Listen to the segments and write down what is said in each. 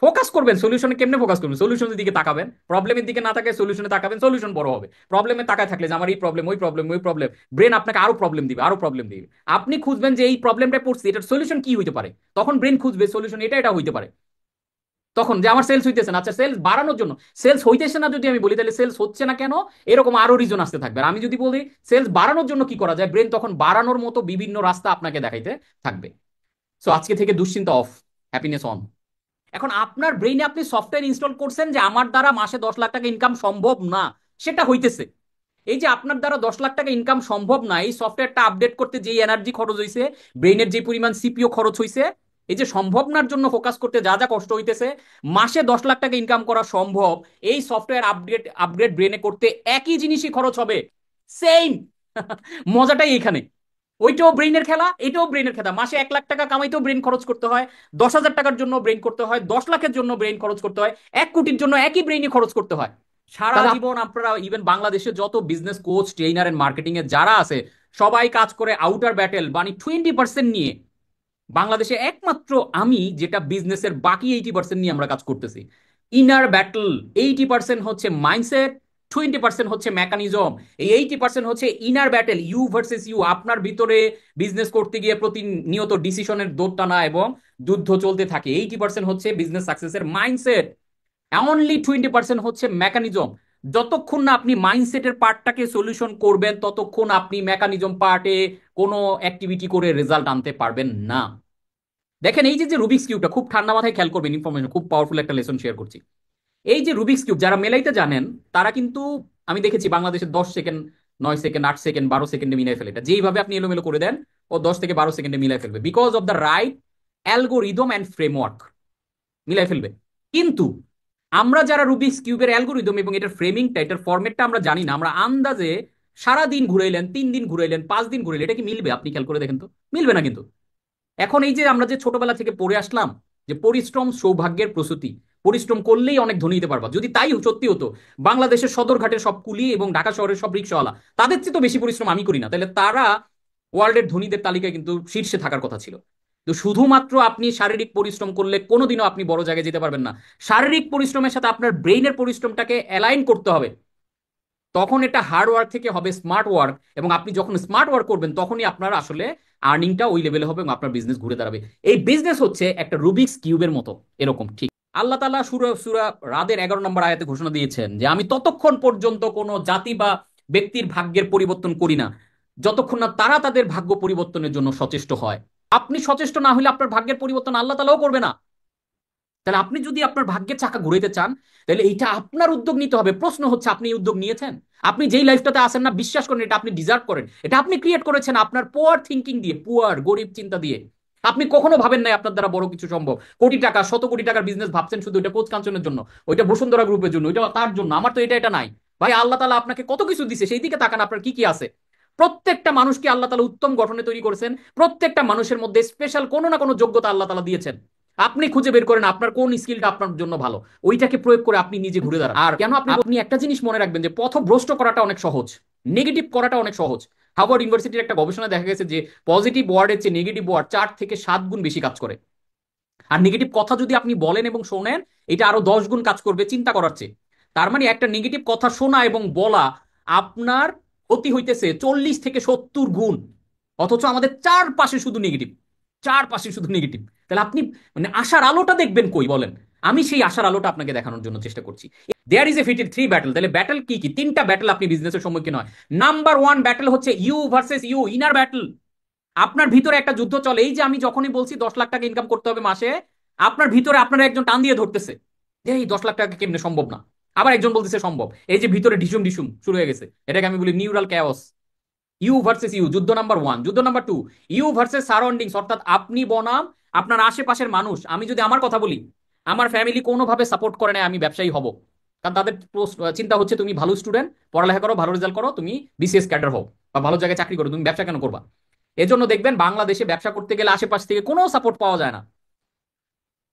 Focus করবেন সলিউশনে। কেমনে focus করবেন? সলিউশনের দিকে তাকাবেন, প্রবলেমের দিকে না তাকায় সলিউশনে তাকাবেন, সলিউশন বড় হবে। প্রবলেমে তাকায় থাকলে যে আমার এই প্রবলেম, ওই প্রবলেম, ওই প্রবলেম, ব্রেন আপনাকে আরো প্রবলেম দিবে, আরো প্রবলেম দিবে। আপনি খুঁজবেন যে এই প্রবলেমটা পড়ছি, এটার সলিউশন কি হইতে পারে, তখন ব্রেন খুঁজবে সলিউশন এটা এটা হইতে পারে। তখন যে আমার সেলস হইতেছে না, আচ্ছা সেলস বাড়ানোর জন্য, সেলস হইতেছে না যদি আমি বলি তাহলে সেলস হচ্ছে না কেন, এরকম আরো রিজন আসতে থাকবে। আর আমি যদি বলি সেলস বাড়ানোর জন্য কি করা যায়, ব্রেন তখন বাড়ানোর মতো বিভিন্ন রাস্তা আপনাকে দেখাইতে থাকবে। সো আজকে থেকে দুশ্চিন্তা অফ, হ্যাপিনেস অন। এখন আপনার ব্রেইনে আপনি সফটওয়্যার ইনস্টল করছেন যে আমার দ্বারা মাসে 10 লাখ টাকা ইনকাম সম্ভব না, সেটা হইতেছে। এই যে আপনার দ্বারা 10 লাখ টাকা ইনকাম সম্ভব না, এই সফটওয়্যারটা আপডেট করতে যে এনার্জি খরচ হয়েছে, ব্রেইনের যে পরিমাণ সিপিইউ খরচ হয়েছে, এই যে সম্ভব নার জন্য ফোকাস করতে যা যা কষ্ট হইতেছে, মাসে 10 লাখ টাকা ইনকাম করা সম্ভব এই সফটওয়্যার আপডেট আপগ্রেড ব্রেনে করতে একই জিনিসই খরচ হবে, সেম। মজাটাই এখানে। ওইটাও ব্রেইনের খেলা, এটাও ব্রেইনের খেলা। মাসে 1 লাখ টাকা কামাইতেও ব্রেন খরচ করতে হয়, 10,000 টাকার জন্য ব্রেন করতে হয়, 10 লাখের জন্য ব্রেন খরচ করতে হয়, 1 কোটির জন্য একই ব্রেইনই খরচ করতে হয়। সারা জীবন আপনারা ইভেন বাংলাদেশে যত business coach, trainer and marketing এ যারা আছে, সবাই কাজ করে আউটার ব্যাটেল মানে 20% নিয়ে। বাংলাদেশে একমাত্র আমি যেটা বিজনেসের বাকি 80% নিয়ে আমরা কাজ করতেছি। ইনার ব্যাটল 80% হচ্ছে মাইন্ডসেট, 20% হচ্ছে মেকানিজম। এই 80% হচ্ছে inner battle, you versus you. আপনার ভিতরে বিজনেস করতে গিয়ে প্রতিনিয়ত ডিসিশনের দৌড়টানা এবং যুদ্ধ চলতে থাকে। 80% হচ্ছে বিজনেস সাকসেসের মাইন্ডসেট, অনলি 20% হচ্ছে মেকানিজম। যতক্ষণ না আপনি মাইন্ডসেটের পার্টটাকে সলিউশন করবেন, ততক্ষণ আপনি মেকানিজম পার্টে কোনো অ্যাক্টিভিটি করে রেজাল্ট আনতে পারবেন না। দেখেন এই যে যে রুবিক্স কিউবটা, খুব ঠান্ডা মাথায় খেয়াল করবেন, ইনফরমেশন খুব পাওয়ারফুল একটা লেসন শেয়ার করছি। এই যে রুবিক্স কিউব যারা মেলাইতে জানেন, তারা কিন্তু আমি দেখেছি বাংলাদেশের 10 সেকেন্ড, 9 সেকেন্ড, 8 সেকেন্ড, 12 সেকেন্ডে মিলাই ফেলে। এটা যেইভাবে আপনি এলোমেলো করে দেন, ও 10 থেকে 12 সেকেন্ডে মিলাই ফেলবে, because of the right algorithm and framework, মিলাই ফেলবে। কিন্তু আমরা যারা রুবিক্স কিউবের অ্যালগোরিদম এবং এটার ফ্রেমিংটা, এটার ফরম্যাটটা আমরা জানি না, আমরা আন্দাজে সারা দিন ঘুরাইলেন, 3 দিন ঘুরাইলেন, 5 দিন ঘুরাইলেন, এটা কি মিলবে? আপনি খেয়াল করে দেখেন তো, মিলবে না কিন্তু। এখন এই যে আমরা যে ছোটবেলা থেকে পড়ে আসলাম যে পরিশ্রম সৌভাগ্যের প্রসূতি, পরিশ্রম করলেই অনেক ধনী হতে পারবা, যদি তাই সত্যি হতো, বাংলাদেশের সদরঘাটের সব কুলি এবং ঢাকা শহরের সব রিক্সাওয়ালা, তাদের চেয়ে তো বেশি পরিশ্রম আমি করি না, তাহলে তারা ওয়ার্ল্ডের ধনীদের তালিকায় কিন্তু শীর্ষে থাকার কথা ছিল। তো শুধুমাত্র আপনি শারীরিক পরিশ্রম করলে কোনোদিনও আপনি বড় জায়গায় যেতে পারবেন না। শারীরিক পরিশ্রমের সাথে আপনার ব্রেইনের পরিশ্রমটাকে অ্যালাইন করতে হবে, তখন এটা হার্ড ওয়ার্ক থেকে হবে স্মার্ট ওয়ার্ক। এবং আপনি যখন স্মার্ট ওয়ার্ক করবেন, তখনই আপনার আসলে আর্নিংটা ওই লেভেলে হবে এবং আপনার বিজনেস ঘুরে দাঁড়াবে। এই বিজনেস হচ্ছে একটা রুবিক্স কিউবের মতো, এরকম ঠিক। আল্লাহ তাআলা সূরা সূরা রাদের 11 নম্বর আয়াতে ঘোষণা দিয়েছেন যে আমি ততক্ষণ পর্যন্ত কোনো জাতি বা ব্যক্তির ভাগ্যের পরিবর্তন করি না, যতক্ষণ না তারা তাদের ভাগ্য পরিবর্তনের জন্য সচেষ্ট হয়। আপনি সচেষ্ট না হলে আপনার ভাগ্যের পরিবর্তন আল্লাহ তাআলাও করবে না। তাহলে আপনি যদি আপনার ভাগ্যের চাকা ঘুরাইতে চান, তাহলে এইটা আপনার উদ্যোগ নিতে হবে। প্রশ্ন হচ্ছে আপনি এই উদ্যোগ নিয়েছেন? আপনি যেই লাইফটাতে আসেন না, বিশ্বাস করেন এটা আপনি ডিজার্ভ করেন, এটা আপনি ক্রিয়েট করেছেন আপনার পুয়ার থিঙ্কিং দিয়ে, পুয়ার গরিব চিন্তা দিয়ে। আপনি কখনো ভাবেন নাই আপনার দ্বারা বড় কিছু সম্ভব। কোটি টাকা, 100 কোটি টাকার বিজনেস ভাবছেন শুধু ওইটা কোচ কাঞ্চনের জন্য, ওইটা বসুন্ধরা গ্রুপের জন্য, ওইটা তার জন্য। আমার তো এটা এটা নাই। ভাই আল্লাহ তালা আপনাকে কত কিছু দিছে, সেই দিকে তাকান আপনার কি কি আছে। প্রত্যেকটা মানুষকে আল্লাহ তালা উত্তম গঠনে তৈরি করেছেন, প্রত্যেকটা মানুষের মধ্যে স্পেশাল কোনো না কোনো যোগ্যতা আল্লাহ তালা দিয়েছেন। আপনি খুঁজে বের করেন আপনার কোন স্কিলটা আপনার জন্য ভালো, ওইটাকে প্রয়োগ করে আপনি নিজে ঘুরে দাঁড়ান। আর কেন আপনি আপনি একটা জিনিস মনে রাখবেন যে পথভ্রষ্ট করাটা অনেক সহজ, নেগেটিভ করাটা অনেক সহজ। হার্ভার্ড ইউনিভার্সিটির একটা গবেষণা দেখা গেছে যে পজিটিভ ওয়ার্ডের চেয়ে নেগেটিভ ওয়ার্ড 4 থেকে 7 গুণ বেশি কাজ করে। আর নেগেটিভ কথা যদি আপনি বলেন এবং শোনেন, এটা আরো 10 গুণ কাজ করবে চিন্তা করার চেয়ে। তার মানে একটা নেগেটিভ কথা শোনা এবং বলা আপনার ক্ষতি হইতেছে 40 থেকে 70 গুণ। অথচ আমাদের চারপাশে শুধু নেগেটিভ, চারপাশে শুধু নেগেটিভ। তাহলে আপনি মানে আশার আলোটা দেখবেন কই বলেন? আমি সেই আশার আলোটা আপনাকে দেখানোর জন্য চেষ্টা করছি। There is a fitted 3 battle. তাহলে ব্যাটল কি কি? 3টা ব্যাটল আপনি বিজনেসের সম্মুখীন হয়। নাম্বার 1 ব্যাটল হচ্ছে you versus you, inner battle. আপনার ভিতরে একটা যুদ্ধ চলে। এই যে আমি যখনই বলছি 10 লাখ টাকা ইনকাম করতে হবে মাসে, আপনার ভিতরে আপনার একজন টান দিয়ে ধরতেছে যে এই 10 লাখ টাকা কেমনে সম্ভব না, আবার একজন বলতেছে সম্ভব। এই যে ভিতরে ঢিসুম ঢিসুম শুরু হয়ে গেছে, এটাকে আমি বলি neural chaos. You versus you, যুদ্ধ নাম্বার 1। যুদ্ধ নাম্বার 2, ইউ ভার্সেস সারাউন্ডিংস, অর্থাৎ আপনি বনাম আপনার আশেপাশের মানুষ। আমি যদি আমার কথা বলি, আমার ফ্যামিলি কোনোভাবে সাপোর্ট করে না আমি ব্যবসায়ী হব, কারণ তাদের চিন্তা হচ্ছে তুমি ভালো স্টুডেন্ট, পড়ালেখা করো, ভালো রেজাল্ট করো, তুমি বিসিএস ক্যাডার হও বা ভালো জায়গায় চাকরি করো, তুমি ব্যবসা কেন করবা? এজন্য দেখবেন বাংলাদেশে ব্যবসা করতে গেলে আশেপাশ থেকে কোনো সাপোর্ট পাওয়া যায় না।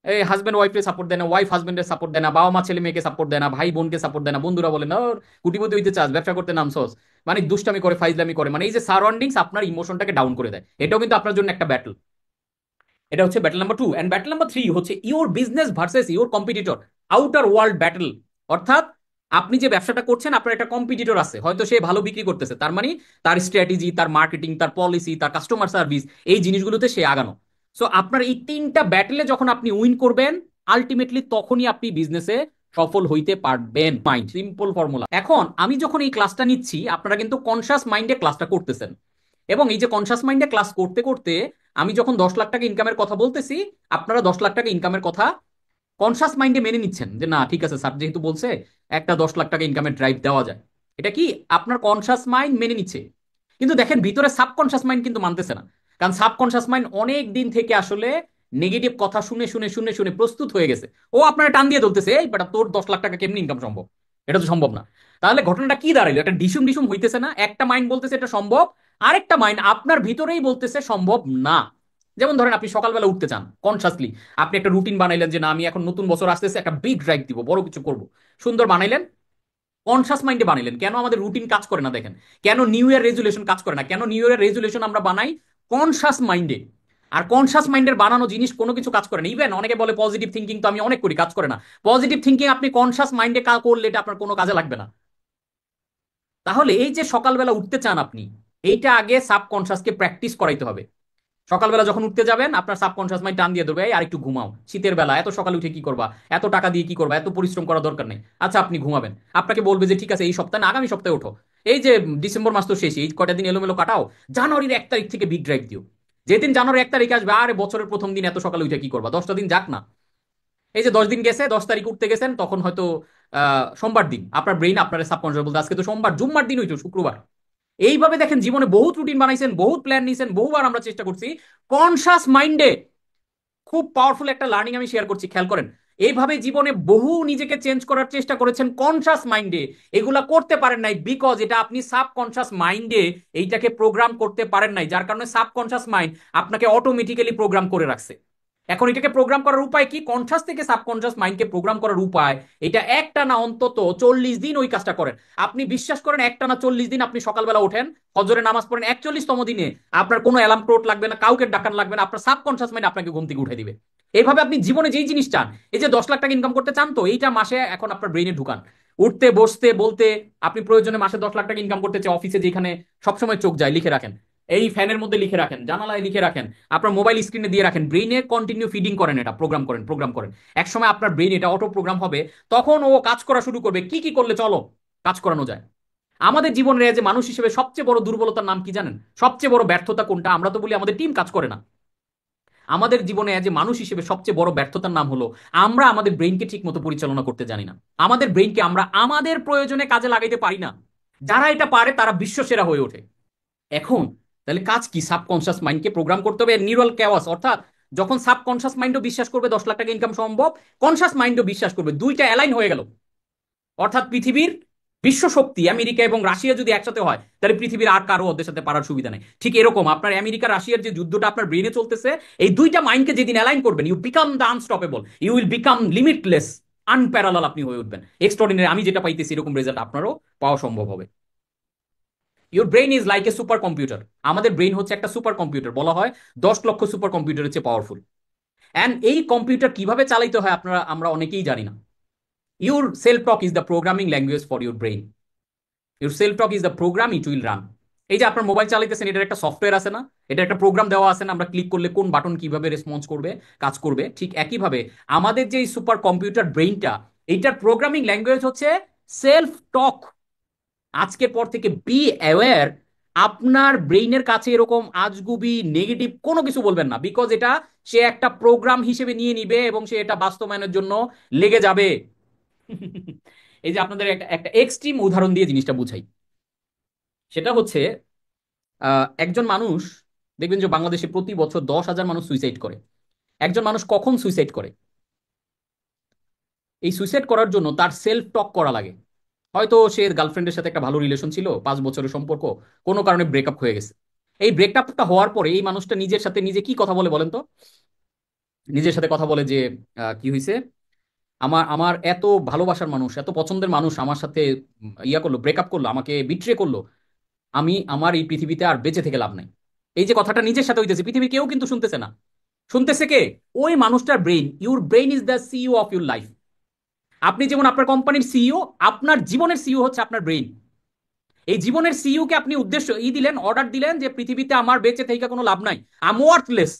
এই হাজব্যান্ড ওয়াইফকে সাপোর্ট দেয় না, ওয়াইফ হাজব্যান্ডের সাপোর্ট দেয় না, বাবা মা ছেলে মেয়েকে সাপোর্ট দেয় না, ভাই বোনকে সাপোর্ট দেয় না, বন্ধুরা বলে না ওর কুটিপতি হইতে চাস, ব্যবসা করতে নামছস, মানে দুষ্টামি করে, ফাইজলামি করে। মানে এই যে সারাউন্ডিংস আপনার ইমোশনটাকে ডাউন করে দেয়, এটাও কিন্তু আপনার জন্য একটা ব্যাটল। এটা হচ্ছে battle number 2। And battle number 3 হচ্ছে your business versus your competitor, outer world battle. অর্থাৎ আপনি যে ব্যবসাটা করছেন, আপনার একটা কম্পিটিটর আছে, হয়তো সে ভালো বিক্রি করতেছে, তার মানে তার স্ট্র্যাটেজি, তার মার্কেটিং, তার পলিসি, তার কাস্টমার সার্ভিস, এই জিনিসগুলোতে সে আগানো। সো আপনার এই তিনটা ব্যাটেলে যখন আপনি উইন করবেন, আলটিমেটলি তখনই আপনি বিজনেসে সফল হইতে পারবেন। Mind simple formula. এখন আমি যখন এই ক্লাসটা নিচ্ছি, আপনারা কিন্তু কনসাস মাইন্ডে ক্লাসটা করতেছেন, এবং এই যে কনসাস মাইন্ডে ক্লাস করতে করতে আমি যখন 10 লাখ টাকা ইনকামের কথা বলতেছি, আপনারা 10 লাখ টাকা ইনকামের কথা কনসাস মাইন্ডে মেনে নিচ্ছেন যে না ঠিক আছে, স্যার যেহেতু বলছে একটা 10 লাখ টাকা ইনকামের ড্রাইভ দেওয়া যায়। এটা কি আপনার কনসাস মাইন্ড মেনে নিচ্ছে। কিন্তু দেখেন ভিতরে সাবকনসাস মাইন্ড কিন্তু মানতেছে না। কারণ সাবকনসাস মাইন্ড অনেক দিন থেকে আসলে নেগেটিভ কথা শুনে শুনে শুনে শুনে প্রস্তুত হয়ে গেছে। ও আপনারা টান দিয়ে ধরতেছে, এই বেটা তোর 10 লাখ টাকা কেমনি ইনকাম সম্ভব, এটা তো সম্ভব না। তাহলে ঘটনাটা কি দাঁড়াইলো? একটা ডিসুম ডিসুম হইতেছে না? একটা মাইন্ড বলতেছে এটা সম্ভব, আরেকটা মাইন্ড আপনার ভিতরেই বলতেছে সম্ভব না। যেমন ধরেন আপনি সকালবেলা উঠতে চান কনসাসলি, আপনি একটা রুটিন বানাইলেন যে না আমি এখন নতুন বছর আসতেছে একটা বিগ ড্রাইভ দিব, বড় কিছু করব, সুন্দর বানাইলেন, কনসাস মাইন্ডে বানাইলেন। কেন আমাদের রুটিন কাজ করে না দেখেন? কেন নিউ ইয়ার রেজুলেশন কাজ করে না? কেন নিউ ইয়ার রেজুলেশন আমরা বানাই কনসাস মাইন্ডে? আর কনসাস মাইন্ডের বানানো জিনিস কোনো কিছু কাজ করে না। ইভেন অনেকে বলে পজিটিভ থিঙ্কিং, তো আমি অনেক করি, কাজ করে না। পজিটিভ থিঙ্কিং আপনি কনসাস মাইন্ডে করলে এটা আপনার কোনো কাজে লাগবে না। তাহলে এই যে সকালবেলা উঠতে চান আপনি, এইটা আগে সাবকনসাসকে প্র্যাকটিস করাইতে হবে। সকালবেলা যখন উঠতে যাবেন, আপনার সাবকনশাস মাইন্ড টান দিয়ে দেবে, আর একটু ঘুমাও, শীতের বেলা এত সকালে উঠে কি করবা, এত টাকা দিয়ে কি করবা, এত পরিশ্রম করার দরকার নেই। আচ্ছা আপনি ঘুমাবেন, আপনাকে বলবে যে ঠিক আছে এই সপ্তাহে না আগামী সপ্তাহে ওঠো, এই যে ডিসেম্বর মাস তো শেষ, এই কয়টা দিন এলোমেলো কাটাও, জানুয়ারির 1 তারিখ থেকে বিগ ড্রাইভ দিও। যেদিন জানুয়ারি 1 তারিখে আসবে, আরে বছরের প্রথম দিন এত সকালে উঠে কি করবা, 10টা দিন যাক না। এই যে 10 দিন গেছে, 10 তারিখ উঠতে গেছেন, তখন হয়তো সোমবার দিন, আপনার ব্রেইন আপনার সাবকনশাস বলতে আজকে তো সোমবার, জুম্মার দিন হইতো শুক্রবার। এইভাবে দেখেন জীবনে বহুত রুটিন বানাইছেন, বহুত প্ল্যান নিয়েছেন, বহুবার আমরা চেষ্টা করছি কনসাস মাইন্ডে। খুব পাওয়ারফুল একটা লার্নিং আমি শেয়ার করছি, খেয়াল করেন। এইভাবে জীবনে বহু নিজেকে চেঞ্জ করার চেষ্টা করেছেন কনসাস মাইন্ডে, এগুলা করতে পারেন নাই বিকজ এটা আপনি সাবকনসাস মাইন্ডে এইটাকে প্রোগ্রাম করতে পারেন নাই, যার কারণে সাবকনসাস মাইন্ড আপনাকে অটোমেটিক্যালি প্রোগ্রাম করে রাখছে। এখন এটাকে প্রোগ্রাম করার উপায় কি? কনসাস থেকে সাবকনসাস মাইন্ডকে প্রোগ্রাম করার উপায় এটা একটা না অন্তত 40 দিন ওই কাজটা করেন। আপনি বিশ্বাস করেন একটা না 40 দিন আপনি সকালবেলা ওঠেন, ফজরে নামাজ পড়েন, 41তম দিনে আপনার কোনো অ্যালার্ম ক্লক লাগবে না, কাউকে ডাকান লাগবে না, আপনার সাবকনসাস মাইন্ড আপনাকে ঘুম থেকে উঠে দিবে। এইভাবে আপনি জীবনে যেই জিনিস চান, এই যে 10 লাখ টাকা ইনকাম করতে চান, তো এইটা মাসে এখন আপনার ব্রেইনে ঢুকান। উঠতে বসতে বলতে আপনি প্রয়োজনে মাসে 10 লাখ টাকা ইনকাম করতে চাই, অফিসে যেখানে সবসময় চোখ যায় লিখে রাখেন, এই ফ্যানের মধ্যে লিখে রাখেন, জানালায় লিখে রাখেন, আপনার মোবাইল স্ক্রিনে দিয়ে রাখেন, ব্রেইনে কন্টিনিউ ফিডিং করেন, এটা প্রোগ্রাম করেন প্রোগ্রাম করেন। এক সময় আপনার ব্রেইন এটা অটো প্রোগ্রাম হবে, তখন ও কাজ করা শুরু করবে। কি কি করলে চলো কাজ করানো যায়। আমাদের জীবনের যে মানুষ হিসেবে সবচেয়ে বড় দুর্বলতার নাম কি জানেন? সবচেয়ে বড় ব্যর্থতা কোনটা? আমরা তো বলি আমাদের টিম কাজ করে না। আমাদের জীবনে যে মানুষ হিসেবে সবচেয়ে বড় ব্যর্থতার নাম হলো আমরা আমাদের ব্রেইনকে ঠিক মতো পরিচালনা করতে জানি না। আমাদের ব্রেইনকে আমরা আমাদের প্রয়োজনে কাজে লাগাইতে পারি না। যারা এটা পারে তারা বিশ্বসেরা হয়ে ওঠে। এখন তাহলে কাজ কি? সাবকনশাস মাইন্ডকে প্রোগ্রাম করতে হবে, নিউরাল ক্যাওয়াস। অর্থাৎ যখন সাবকনশাস মাইন্ডও বিশ্বাস করবে 10 লাখ টাকা ইনকাম সম্ভব, কনশাস মাইন্ডও বিশ্বাস করবে, দুইটা অ্যালাইন হয়ে গেল। অর্থাৎ পৃথিবীর বিশ্ব শক্তি আমেরিকা এবং রাশিয়া যদি একসাথে হয়, তাহলে পৃথিবীর আর কারো ওদের সাথে পারার সুবিধা নেই। ঠিক এরকম আপনার আমেরিকা রাশিয়ার যে যুদ্ধটা আপনার ব্রেনে চলতেছে, এই দুইটা মাইন্ডকে যেদিন অ্যালাইন করবেন, you become the unstoppable, you will become limitless, unparallel আপনি হয়ে উঠবেন, এক্সট্রাঅর্ডিনারি। আমি যেটা পাইতেছি এরকম রেজাল্ট আপনারও পাওয়া সম্ভব হবে। Your brain is like a super computer. আমাদের ব্রেইন হচ্ছে একটা সুপার কম্পিউটার, বলা হয় 10 লক্ষ সুপার কম্পিউটারের চেয়ে পাওয়ারফুল। অ্যান্ড এই কম্পিউটার কিভাবে চালাইতে হয় আমরা অনেকেই জানি না। Your self talk is the programming language for your brain. Your self talk is the program it will run. এই যে আপনার মোবাইল চালাইতেছেন, এটার একটা সফটওয়্যার আছে না? এটা একটা প্রোগ্রাম দেওয়া আছে না? আমরা ক্লিক করলে কোন বাটন কিভাবে রেসপন্স করবে, কাজ করবে। ঠিক একইভাবে আমাদের যে সুপার কম্পিউটার ব্রেইনটা, এইটার প্রোগ্রামিং ল্যাঙ্গুয়েজ হচ্ছে সেলফ টক। আজকের পর থেকে বি অ্যাওয়্যার, আপনার ব্রেইনের কাছে এরকম আজগুবি নেগেটিভ কোনো কিছু বলবেন না, বিকজ এটা সে একটা প্রোগ্রাম হিসেবে নিয়ে নিবে এবং সে এটা বাস্তবায়নের জন্য লেগে যাবে। এই যে আপনাদের একটা একটা এক্সট্রিম উদাহরণ দিয়ে জিনিসটা বুঝাই। সেটা হচ্ছে একজন মানুষ, দেখবেন যে বাংলাদেশে প্রতি বছর 10,000 মানুষ সুইসাইড করে। একজন মানুষ কখন সুইসাইড করে? এই সুইসাইড করার জন্য তার সেলফ টক করা লাগে। হয়তো সে গার্লফ্রেন্ডের সাথে একটা ভালো রিলেশন ছিল, 5 বছরের সম্পর্ক, কোনো কারণে ব্রেকআপ হয়ে গেছে। এই ব্রেকআপটা হওয়ার পরে এই মানুষটা নিজের সাথে নিজে কি কথা বলে বলেন তো? নিজের সাথে কথা বলে যে কি হয়েছে, আমার আমার এত ভালোবাসার মানুষ, এত পছন্দের মানুষ আমার সাথে ইয়া করলো, ব্রেকআপ করলো, আমাকে বিট্রে করলো, আমি আমার এই পৃথিবীতে আর বেঁচে থেকে লাভ নাই। এই যে কথাটা নিজের সাথে হইতেছে, পৃথিবীর কেউ কিন্তু শুনতেছে না। শুনতেছে কে? ওই মানুষটার brain. Your brain is the CEO of your life. আপনি যেমন আপনার কোম্পানির সিইও, আপনার জীবনের সিইও হচ্ছে আপনার ব্রেইন। এই জীবনের সিইও কে আপনি উদ্দেশ্য দিলেন, অর্ডার দিলেন যে পৃথিবীতে আমার বেঁচে থেকে কোনো লাভ নাই, আই এম ওয়ার্থলেস।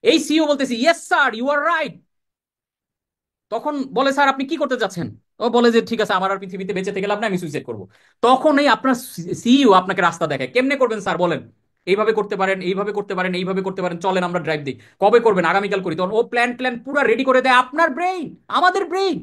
এই সিইও বলতেছি yes sir you are right. তখন বলে স্যার আপনি কি করতে যাচ্ছেন? ও বলে যে ঠিক আছে আমার আর পৃথিবীতে বেঁচে থেকে লাভ নাই, আমি সুইসাইড করবো। তখন এই আপনার সিইও আপনাকে রাস্তা দেখায় কেমনে করবেন স্যার বলেন। এইভাবে করতে পারেন, এইভাবে করতে পারেন, এইভাবে করতে পারেন, চলেন আমরা ড্রাইভ দিই। কবে করবেন? আগামীকাল করি। তখন ও প্ল্যান প্ল্যান পুরো রেডি করে দেয় আপনার ব্রেইন, আমাদের ব্রেইন।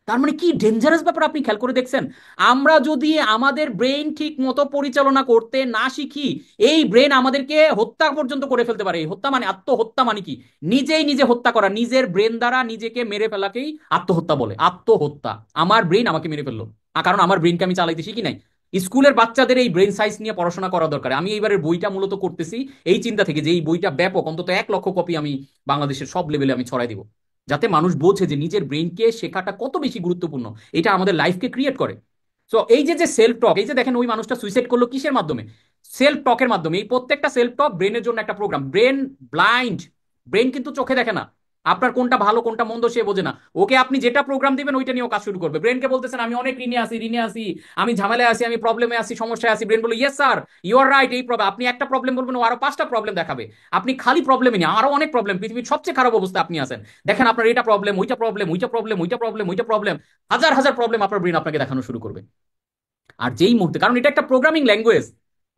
তার মানে কি ডেঞ্জারাস ব্যাপার আপনি খেয়াল করে দেখছেন? আমরা যদি আমাদের ব্রেইন ঠিক মতো পরিচালনা করতে না শিখি, এই ব্রেন আমাদেরকে হত্যা পর্যন্ত করে ফেলতে পারে। এই হত্যা মানে, আত্মহত্যা মানে কি? নিজেই নিজে হত্যা করা, নিজের ব্রেন দ্বারা নিজেকে মেরে ফেলাকেই আত্মহত্যা বলে। আত্মহত্যা। আমার ব্রেন আমাকে মেরে ফেললো, কারণ আমার ব্রেনকে আমি চালাইতে শিখি নাই। স্কুলের বাচ্চাদের এই ব্রেন সাইন্স নিয়ে পড়াশোনা করা দরকার। আমি এইবারের বইটা মূলত করতেছি এই চিন্তা থেকে যে এই বইটা ব্যাপক, অন্তত 1 লক্ষ কপি আমি বাংলাদেশের সব লেভেলে আমি ছড়াই দিব, যাতে মানুষ বোঝে যে নিজের ব্রেইনকে শেখাটা কত বেশি গুরুত্বপূর্ণ। এটা আমাদের লাইফকে ক্রিয়েট করে। সো এই যে যে সেলফ টক, এই যে দেখেন ওই মানুষটা সুইসাইড করলো কিসের মাধ্যমে? সেলফ টকের মাধ্যমে। এই প্রত্যেকটা সেলফ টক ব্রেনের জন্য একটা প্রোগ্রাম। Brain blind. ব্রেন কিন্তু চোখে দেখে না আপনার কোনটা ভালো কোনটা মন্দ সে বোঝে না। ওকে আপনি যেটা প্রোগ্রাম দিবেন ওইটা নিয়ে ও কাজ শুরু করবে। ব্রেনকে বলতেছেন আমি অনেক ঋণে আছি, ঋণে আছি, আমি ঝামেলায় আছি, আমি প্রবলেমে আছি, সমস্যায় আছি। ব্রেন বললো yes sir you are right. এই প্রবলেম, আপনি একটা প্রবলেম বলবেন ও আরো 5টা প্রবলেম দেখাবে। আপনি খালি প্রবলেমই না, আরো অনেক প্রবলেম, পৃথিবীর সবচেয়ে খারাপ অবস্থা আপনি আছেন, দেখেন আপনার এটা প্রবলেম, ওইটা প্রবলেম, ওইটা প্রবলেম, ওইটা প্রবলেম, ওইটা প্রবলেম, হাজার হাজার প্রবলেম আপনার ব্রেন আপনাকে দেখানো শুরু করবে। আর যেই মুহূর্তে, কারণ এটা একটা প্রোগ্রামিং ল্যাঙ্গুয়েজ,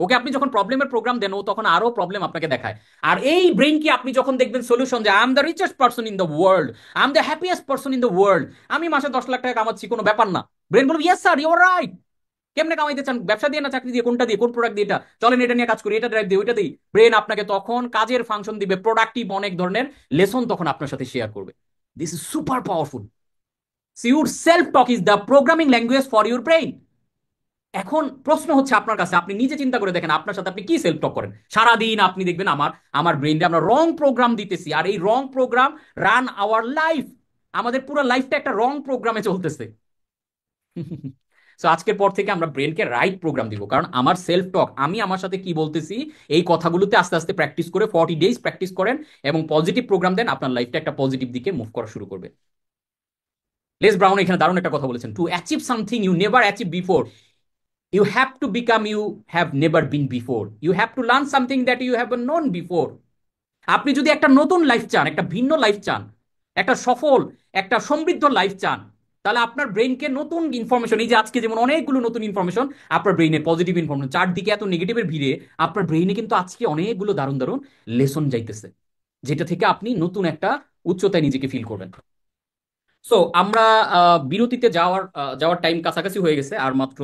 ওকে আপনি যখন প্রবলেমের প্রোগ্রাম দেন ও তখন আরো প্রবলেম আপনাকে দেখায়। আর এই ব্রেন কি আপনি যখন দেখবেন সলিউশন যে I am the richest person in the world, I am the happiest person in the world, আমি মাসে 10 লাখ টাকা কামাচ্ছি, কোনো ব্যাপার না। ব্রেন বলবে yes sir you are right. কেমনে কামাইতে চান? ব্যবসা দিয়ে না চাকরি দিয়ে? কোনটা দিয়ে? কোন প্রোডাক্ট দিয়ে? এটা চলেন এটা নিয়ে কাজ করি, এটা ড্রাইভ দিই, ওইটা দিই। ব্রেন আপনাকে তখন কাজের ফাংশন দিবে, প্রোডাক্টিভ অনেক ধরনের লেসন তখন আপনার সাথে শেয়ার করবে। This is super powerful. So your self talk is the programming language for your brain. এখন প্রশ্ন হচ্ছে আপনার কাছে, আপনি নিজে চিন্তা করে দেখেন আপনার সাথে আপনি কি সেলফ টক করেন সারাদিন। আপনি দেখবেন আমার আমার ব্রেইনে আমরা রং প্রোগ্রাম দিতেছি, আর এই রং প্রোগ্রাম রান আওয়ার লাইফ। আমাদের পুরো লাইফটা একটা রং প্রোগ্রামে চলতেছে। সো আজকের পর থেকে আমরা ব্রেনকে রাইট প্রোগ্রাম দিব, কারণ আমার সেলফ টক, আমি আমার সাথে কি বলতেছি, এই কথাগুলোতে আস্তে আস্তে প্র্যাকটিস করে 40 ডেজ প্র্যাকটিস করেন এবং পজিটিভ প্রোগ্রাম দেন, আপনার লাইফটা একটা পজিটিভ দিকে মুভ করা শুরু করবে। লেস ব্রাউন এখানে দারুণ একটা কথা বলেছেন, to achieve something you never achieve before, you have to become you have never been before, you have to learn something that you haven't known before। আপনি যদি একটা নতুন লাইফ চান, একটা ভিন্ন লাইফ চান, একটা সফল, একটা সমৃদ্ধ লাইফ চান, তাহলে আপনার ব্রেইনকে নতুন ইনফরমেশন, এই যে আজকে যেমন অনেকগুলো নতুন ইনফরমেশন আপনার ব্রেইনে, পজিটিভ ইনফরমেশন, চারদিকে এত নেগেটিভের ভিড়ে আপনার ব্রেইনে কিন্তু আজকে অনেকগুলো দারুণ দারুণ লেসন যাইতেছে, যেটা থেকে আপনি নতুন একটা উচ্চতায় নিজেকে ফিল করবেন। সো আমরা বিরতিতে যাওয়ার টাইম কাছাকাছি হয়ে গেছে, আর মাত্র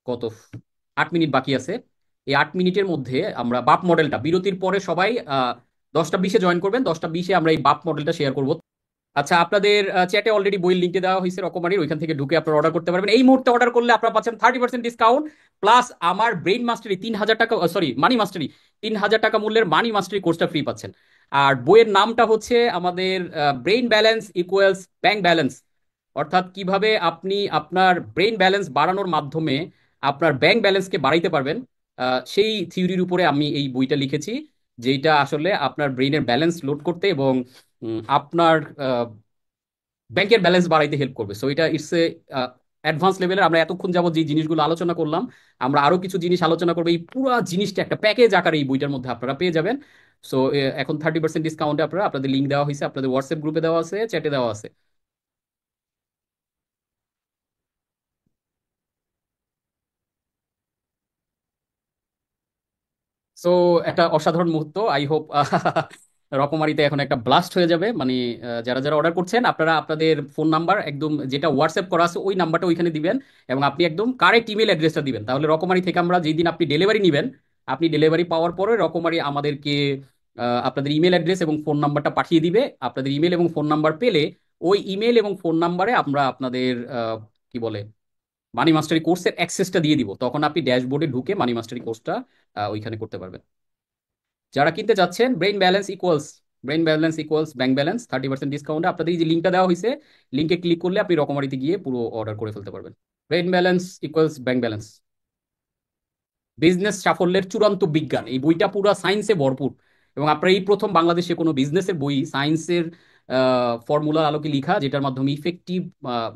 কত 8 মিনিট বাকি আছে। এই 8 মিনিটের মধ্যে আমরা বাপ মডেলটা, বিরতির পরে সবাই 10টা 20-এ জয়েন করবেন, 10টা 20-এ আমরা এই বাপ মডেলটা শেয়ার করব। আচ্ছা, আপনাদের চ্যাটে অলরেডি বইয়ের লিঙ্কে দেওয়া হয়েছে রকমারির, ওইখান থেকে ঢুকে আপনারা অর্ডার করতে পারবেন। এই মুহূর্তে অর্ডার করলে আপনারা পাচ্ছেন 30% ডিসকাউন্ট, প্লাস আমার ব্রেইন মাস্টারি 3,000 টাকা, সরি মানি মাস্টারি 3,000 টাকা মূল্যের মানি মাস্টারি কোর্সটা ফ্রি পাচ্ছেন। আর বইয়ের নামটা হচ্ছে আমাদের brain balance equals bank balance, অর্থাৎ কিভাবে আপনি আপনার ব্রেইন ব্যালেন্স বাড়ানোর মাধ্যমে আপনার ব্যাংক ব্যালেন্সকে বাড়াইতে পারবেন। সেই থিওরির উপরে আমি এই বইটা লিখেছি, যেটা আসলে আপনার ব্রেইনের ব্যালেন্স লোড করতে এবং আপনার ব্যাংকের ব্যালেন্স বাড়াইতে হেল্প করবে। সো এটা ইটস এ অ্যাডভান্স লেভেলের। আমরা এতক্ষণ যাবত যে জিনিসগুলো আলোচনা করলাম, আমরা আরো কিছু জিনিস আলোচনা করবো। এই পুরো জিনিসটা একটা প্যাকেজ আকারে এই বইটার মধ্যে আপনারা পেয়ে যাবেন। সো এখন 30% ডিসকাউন্টে আপনারা, আপনাদের লিঙ্ক দেওয়া হয়েছে, আপনাদের হোয়াটসঅ্যাপ গ্রুপে দেওয়া আছে, চ্যাটে দেওয়া আছে। সো একটা অসাধারণ মুহূর্ত, আই হোপ রকমারিতে এখন একটা ব্লাস্ট হয়ে যাবে। মানে যারা যারা অর্ডার করছেন আপনারা আপনাদের ফোন নাম্বার একদম যেটা হোয়াটসঅ্যাপ করা আছে ওই নাম্বারটা ওইখানে দিবেন, এবং আপনি একদম কারেক্ট ইমেল অ্যাড্রেসটা দিবেন। তাহলে রকমারি থেকে আমরা যেই দিন আপনি ডেলিভারি নেবেন, আপনি ডেলিভারি পাওয়ার পরে রকমারি আমাদেরকে আপনাদের ইমেল অ্যাড্রেস এবং ফোন নাম্বারটা পাঠিয়ে দিবে। আপনাদের ইমেল এবং ফোন নাম্বার পেলে ওই ইমেল এবং ফোন নাম্বারে আমরা আপনাদের কি বলে মানি মাস্টারি কোর্সের অ্যাক্সেসটা দিয়ে দিব। তখন আপনি ড্যাশবোর্ডে ঢুকে মানি মাস্টারি কোর্সটা ওইখানে করতে পারবেন। যারা কিনতে যাচ্ছেন, brain balance equals bank balance 30% ডিসকাউন্টে আপনাদের এই যে লিঙ্কটা দেওয়া হয়েছে, লিঙ্কে ক্লিক করলে আপনি রকমারিতে গিয়ে পুরো অর্ডার করে ফেলতে পারবেন। Brain balance equals bank balance, business সাফল্যের চূড়ান্ত বিজ্ঞান, এই বইটা পুরো সায়েন্সে ভরপুর। এবং আপনার এই প্রথম বাংলাদেশে কোনো বিজনেসের বই সায়েন্সের ফর্মুলার আলোকে লিখা, যেটার মাধ্যমে ইফেক্টিভ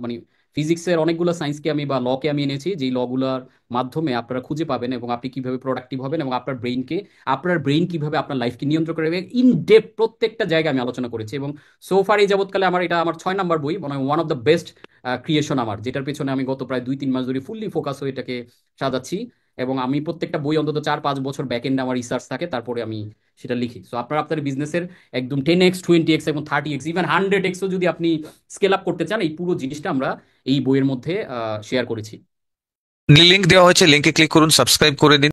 মানে ফিজিক্সের অনেকগুলো সায়েন্সকে আমি বা লকে আমি এনেছি, যেই লগুলার মাধ্যমে আপনারা খুঁজে পাবেন এবং আপনি কিভাবে প্রোডাক্টিভ হবেন এবং আপনার ব্রেইন কিভাবে আপনার লাইফকে নিয়ন্ত্রণ করবে, ইন ডেপথ প্রত্যেকটা জায়গায় আমি আলোচনা করেছি। এবং সোফার এই যাবৎকালে আমার 6 নাম্বার বই, মানে one of the best creation আমার, যেটার পেছনে আমি গত প্রায় 2-3 মাস ধরে ফুললি ফোকাস হয়ে এটাকে সাজাচ্ছি। এবং আমি প্রত্যেকটা বই অন্তত 4-5 বছর ব্যাক এন্ডে আমার রিসার্চ থাকে, তারপরে আমি সেটা লিখি। সো আপনার বিজনেসের একদম 10x 20x এবং 30x ইভেন 100xও যদি আপনি স্কেল আপ করতে চান, এই পুরো জিনিসটা আমরা এই বইয়ের মধ্যে শেয়ার করেছি। লিংক দেওয়া হয়েছে, লিংকে ক্লিক করুন, সাবস্ক্রাইব করে নিন।